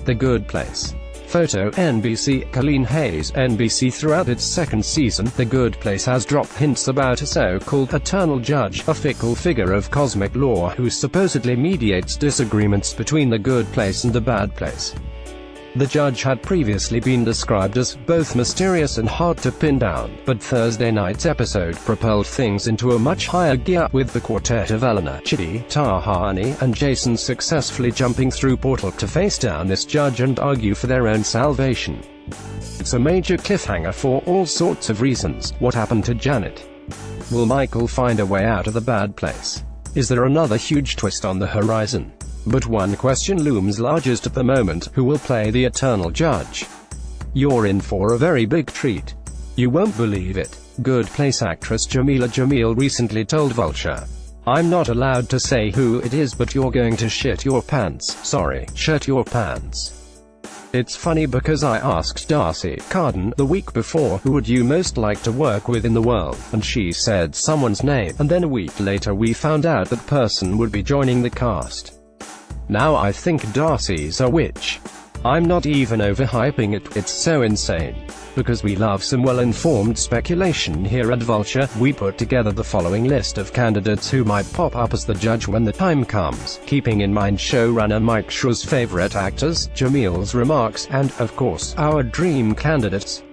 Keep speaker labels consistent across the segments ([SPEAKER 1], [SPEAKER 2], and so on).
[SPEAKER 1] The Good Place. Photo NBC. Colleen Hayes. NBC Throughout its second season, The Good Place has dropped hints about a so-called eternal judge, a fickle figure of cosmic law who supposedly mediates disagreements between the good place and the bad place. The judge had previously been described as both mysterious and hard to pin down, but Thursday night's episode propelled things into a much higher gear, with the quartet of Eleanor, Chidi, Tahani, and Jason successfully jumping through portal to face down this judge and argue for their own salvation. It's a major cliffhanger for all sorts of reasons. What happened to Janet? Will Michael find a way out of the bad place? Is there another huge twist on the horizon? But one question looms largest at the moment: who will play the eternal judge? You're in for a very big treat. You won't believe it. Good Place actress Jameela Jamil recently told Vulture, "I'm not allowed to say who it is, but you're going to shit your pants. Sorry, shirt your pants." It's funny because I asked Darcy Carden the week before, who would you most like to work with in the world, and she said someone's name, and then a week later we found out that person would be joining the cast. Now I think Darcy's a witch. I'm not even overhyping it, it's so insane. Because we love some well-informed speculation here at Vulture, we put together the following list of candidates who might pop up as the judge when the time comes, keeping in mind showrunner Mike Schur's favorite actors, Jamil's remarks, and, of course, our dream candidates.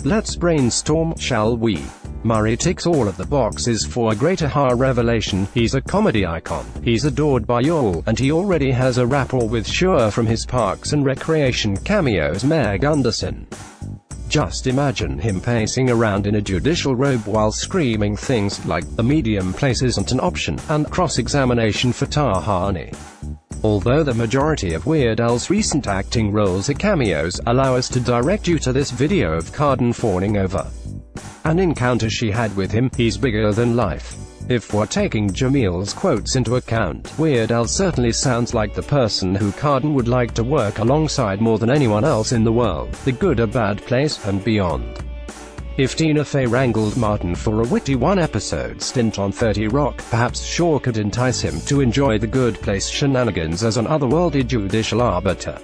[SPEAKER 1] Let's brainstorm, shall we? Murray ticks all of the boxes for a great aha revelation. He's a comedy icon, he's adored by all, and he already has a rapport with Schur from his Parks and Recreation cameos. Meg Anderson. Just imagine him pacing around in a judicial robe while screaming things like, "The medium place isn't an option," and cross-examination for Tahani. Although the majority of Weird Al's recent acting roles are cameos, allow us to direct you to this video of Carden fawning over an encounter she had with him. He's bigger than life. If we're taking Jamil's quotes into account, Weird Al certainly sounds like the person who Carden would like to work alongside more than anyone else in the world, The Good or Bad Place, and beyond. If Tina Fey wrangled Martin for a witty one-episode stint on 30 Rock, perhaps Schur could entice him to enjoy The Good Place shenanigans as an otherworldly judicial arbiter.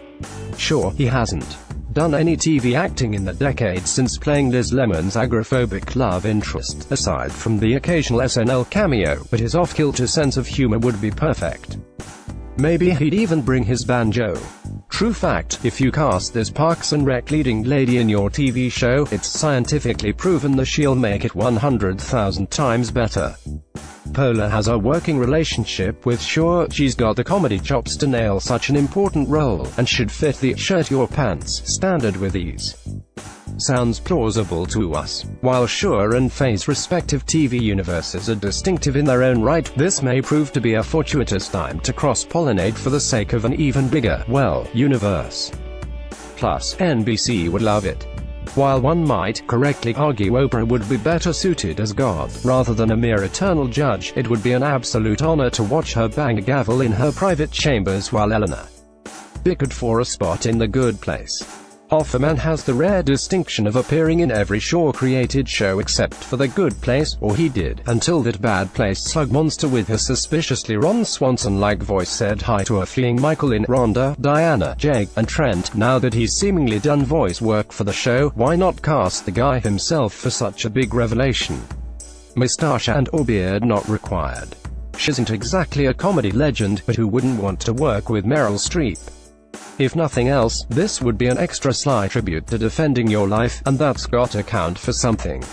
[SPEAKER 1] Sure, he hasn't done any TV acting in the decades since playing Liz Lemon's agoraphobic love interest, aside from the occasional SNL cameo, but his off-kilter sense of humor would be perfect. Maybe he'd even bring his banjo. True fact, if you cast this Parks and Rec leading lady in your TV show, it's scientifically proven that she'll make it 100,000 times better. Pola has a working relationship with Schur. She's got the comedy chops to nail such an important role, and should fit the "shirt your pants" standard with ease. Sounds plausible to us. While Schur and Fey's respective TV universes are distinctive in their own right, this may prove to be a fortuitous time to cross-pollinate for the sake of an even bigger, well, universe. Plus, NBC would love it. While one might correctly argue Oprah would be better suited as God, rather than a mere eternal judge, it would be an absolute honor to watch her bang a gavel in her private chambers while Eleanor bickered for a spot in The Good Place. Offerman has the rare distinction of appearing in every Schur-created show except for The Good Place, or he did, until that Bad Place slug monster with her suspiciously Ron Swanson-like voice said hi to a fleeing Michael in Rhonda, Diana, Jake, and Trent. Now that he's seemingly done voice work for the show, why not cast the guy himself for such a big revelation? Moustache and or beard not required. She isn't exactly a comedy legend, but who wouldn't want to work with Meryl Streep? If nothing else, this would be an extra sly tribute to defending your life, and that's got to count for something.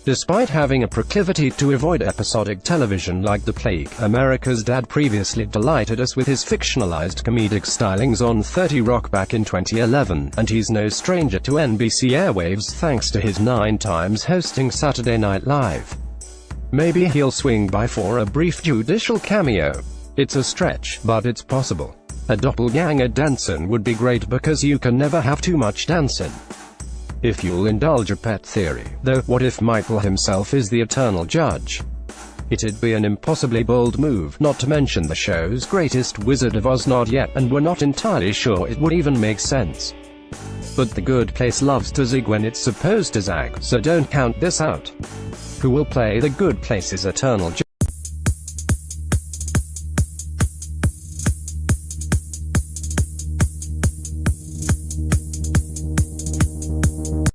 [SPEAKER 1] Despite having a proclivity to avoid episodic television like the plague, America's Dad previously delighted us with his fictionalized comedic stylings on 30 Rock back in 2011, and he's no stranger to NBC airwaves thanks to his 9 times hosting Saturday Night Live. Maybe he'll swing by for a brief judicial cameo. It's a stretch, but it's possible. A doppelganger dancing would be great because you can never have too much dancing. If you'll indulge a pet theory, though, what if Michael himself is the eternal judge? It'd be an impossibly bold move, not to mention the show's greatest Wizard of Oz not yet, and we're not entirely sure it would even make sense. But The Good Place loves to zig when it's supposed to zag, so don't count this out. Who will play The Good Place's eternal judge?